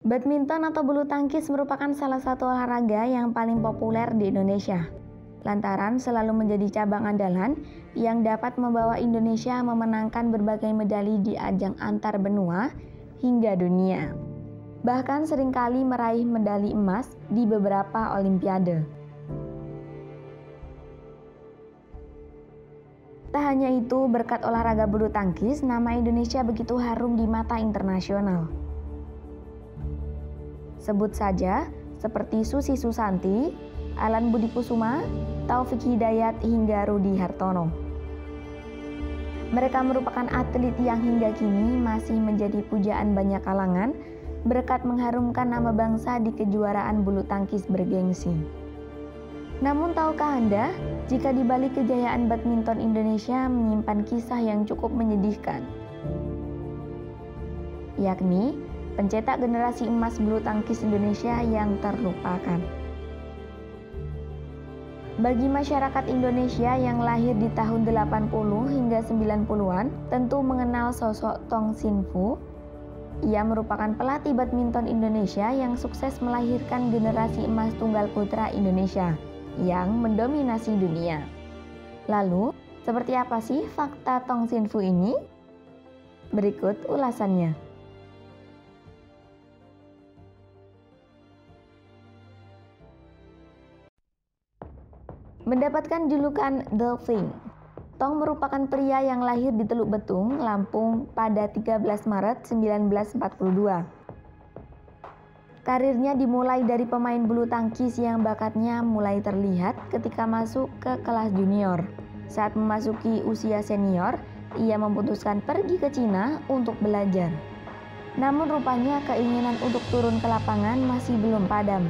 Badminton atau bulu tangkis merupakan salah satu olahraga yang paling populer di Indonesia. Lantaran selalu menjadi cabang andalan yang dapat membawa Indonesia memenangkan berbagai medali di ajang antar benua hingga dunia. Bahkan seringkali meraih medali emas di beberapa olimpiade. Tak hanya itu, berkat olahraga bulu tangkis, nama Indonesia begitu harum di mata internasional. Sebut saja seperti Susi Susanti, Alan Budi Kusuma, Taufik Hidayat hingga Rudi Hartono. Mereka merupakan atlet yang hingga kini masih menjadi pujaan banyak kalangan berkat mengharumkan nama bangsa di kejuaraan bulu tangkis bergengsi. Namun tahukah Anda jika di balik kejayaan badminton Indonesia menyimpan kisah yang cukup menyedihkan? Yakni pencetak generasi emas bulu tangkis Indonesia yang terlupakan. Bagi masyarakat Indonesia yang lahir di tahun 80 hingga 90-an, tentu mengenal sosok Tong Sin Fu. Ia merupakan pelatih badminton Indonesia yang sukses melahirkan generasi emas tunggal putra Indonesia yang mendominasi dunia. Lalu, seperti apa sih fakta Tong Sin Fu ini? Berikut ulasannya. Mendapatkan julukan The Thing, Tong merupakan pria yang lahir di Teluk Betung, Lampung pada 13 Maret 1942. Karirnya dimulai dari pemain bulu tangkis yang bakatnya mulai terlihat ketika masuk ke kelas junior. Saat memasuki usia senior, ia memutuskan pergi ke Cina untuk belajar. Namun rupanya keinginan untuk turun ke lapangan masih belum padam.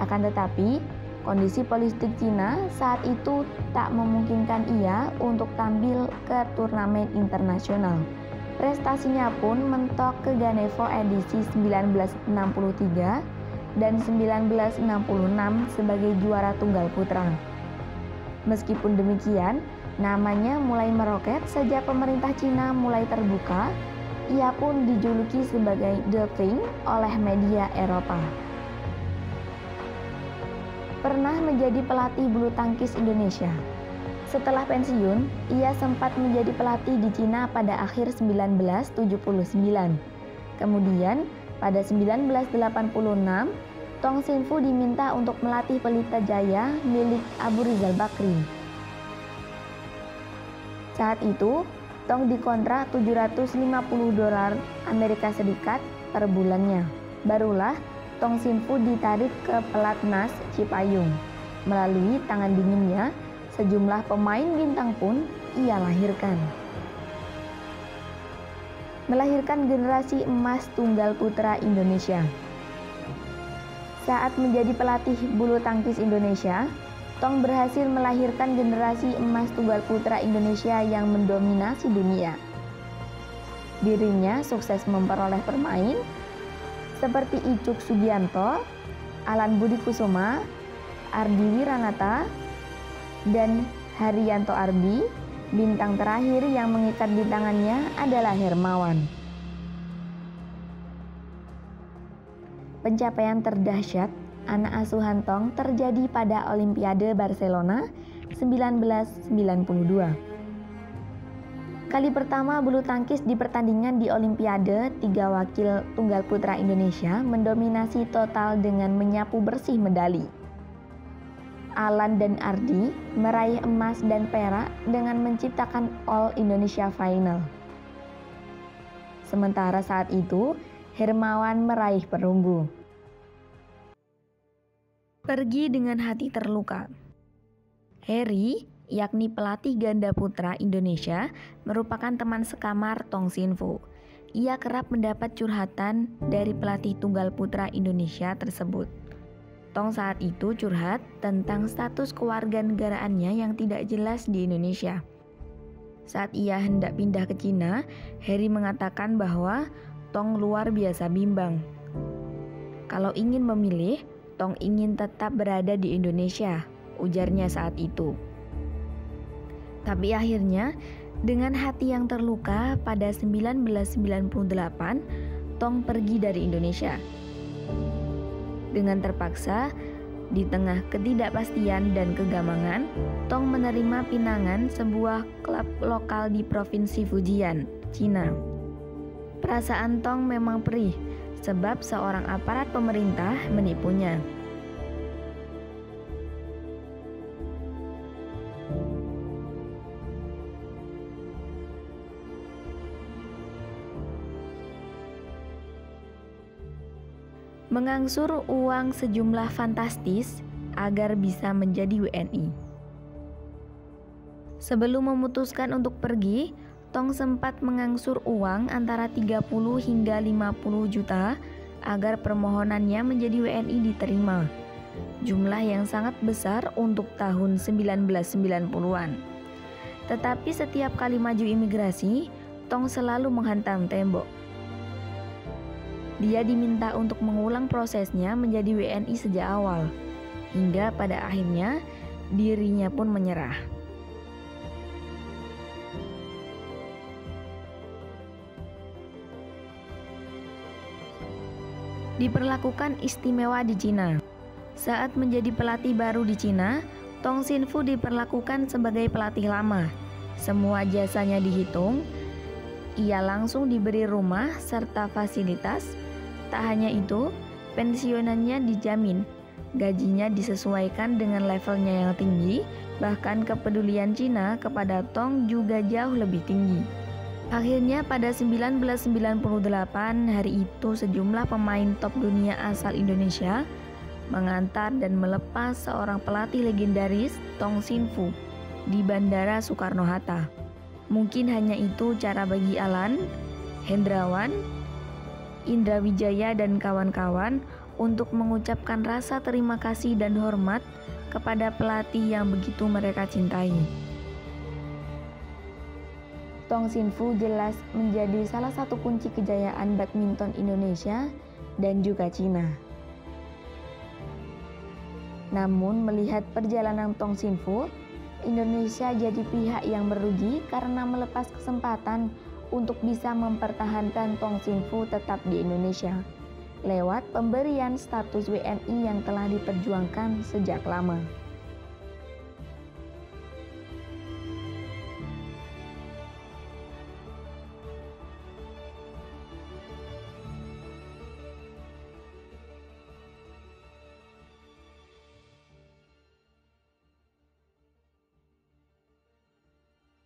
Akan tetapi, kondisi politik Cina saat itu tak memungkinkan ia untuk tampil ke turnamen internasional. Prestasinya pun mentok ke Ganevo edisi 1963 dan 1966 sebagai juara tunggal putra. Meskipun demikian, namanya mulai meroket sejak pemerintah Cina mulai terbuka. Ia pun dijuluki sebagai The Thing oleh media Eropa. Pernah menjadi pelatih bulu tangkis Indonesia. Setelah pensiun, ia sempat menjadi pelatih di Cina pada akhir 1979. Kemudian, pada 1986, Tong Sin Fu diminta untuk melatih Pelita Jaya milik Abu Rizal Bakri. Saat itu, Tong dikontrak $750 Amerika Serikat per bulannya. Barulah Tong Sin Fu ditarik ke pelatnas Cipayung. Melalui tangan dinginnya, sejumlah pemain bintang pun ia lahirkan. Melahirkan generasi emas tunggal putra Indonesia. Saat menjadi pelatih bulu tangkis Indonesia, Tong berhasil melahirkan generasi emas tunggal putra Indonesia yang mendominasi dunia. Dirinya sukses memperoleh pemain seperti Icuk Sugianto, Alan Budi Kusuma, Ardi Wiranata, dan Haryanto Arbi. Bintang terakhir yang mengikat di tangannya adalah Hermawan. Pencapaian terdahsyat anak asuhan Tong terjadi pada Olimpiade Barcelona 1992. Kali pertama bulu tangkis di pertandingan di Olimpiade, 3 wakil tunggal putra Indonesia mendominasi total dengan menyapu bersih medali. Alan dan Ardi meraih emas dan perak dengan menciptakan All Indonesia Final. Sementara saat itu, Hermawan meraih perunggu. Pergi dengan hati terluka. Harry, yakni pelatih ganda putra Indonesia, merupakan teman sekamar Tong Sin Fu. Ia kerap mendapat curhatan dari pelatih tunggal putra Indonesia tersebut. Tong saat itu curhat tentang status kewarganegaraannya yang tidak jelas di Indonesia. Saat ia hendak pindah ke Cina, Harry mengatakan bahwa Tong luar biasa bimbang. Kalau ingin memilih, Tong ingin tetap berada di Indonesia, ujarnya saat itu. Tapi akhirnya, dengan hati yang terluka pada 1998, Tong pergi dari Indonesia. Dengan terpaksa, di tengah ketidakpastian dan kegamangan, Tong menerima pinangan sebuah klub lokal di Provinsi Fujian, Cina. Perasaan Tong memang perih, sebab seorang aparat pemerintah menipunya. Mengangsur uang sejumlah fantastis agar bisa menjadi WNI. Sebelum memutuskan untuk pergi, Tong sempat mengangsur uang antara 30 hingga 50 juta agar permohonannya menjadi WNI diterima. Jumlah yang sangat besar untuk tahun 1990-an. Tetapi setiap kali maju imigrasi, Tong selalu menghantam tembok. Dia diminta untuk mengulang prosesnya menjadi WNI sejak awal, hingga pada akhirnya dirinya pun menyerah. Diperlakukan istimewa di Cina. Saat menjadi pelatih baru di Cina, Tong Xinfu diperlakukan sebagai pelatih lama. Semua jasanya dihitung. Ia langsung diberi rumah serta fasilitas. Tak hanya itu, pensiunannya dijamin. Gajinya disesuaikan dengan levelnya yang tinggi, bahkan kepedulian Cina kepada Tong juga jauh lebih tinggi. Akhirnya pada 1998, hari itu sejumlah pemain top dunia asal Indonesia mengantar dan melepas seorang pelatih legendaris, Tong Xinfu, di Bandara Soekarno-Hatta. Mungkin hanya itu cara bagi Alan, Hendrawan, Indra Wijaya dan kawan-kawan untuk mengucapkan rasa terima kasih dan hormat kepada pelatih yang begitu mereka cintai. Tong Xinfu jelas menjadi salah satu kunci kejayaan badminton Indonesia dan juga Cina. Namun melihat perjalanan Tong Xinfu, Indonesia jadi pihak yang merugi karena melepas kesempatan untuk bisa mempertahankan Tong Xinfu tetap di Indonesia lewat pemberian status WNI yang telah diperjuangkan sejak lama.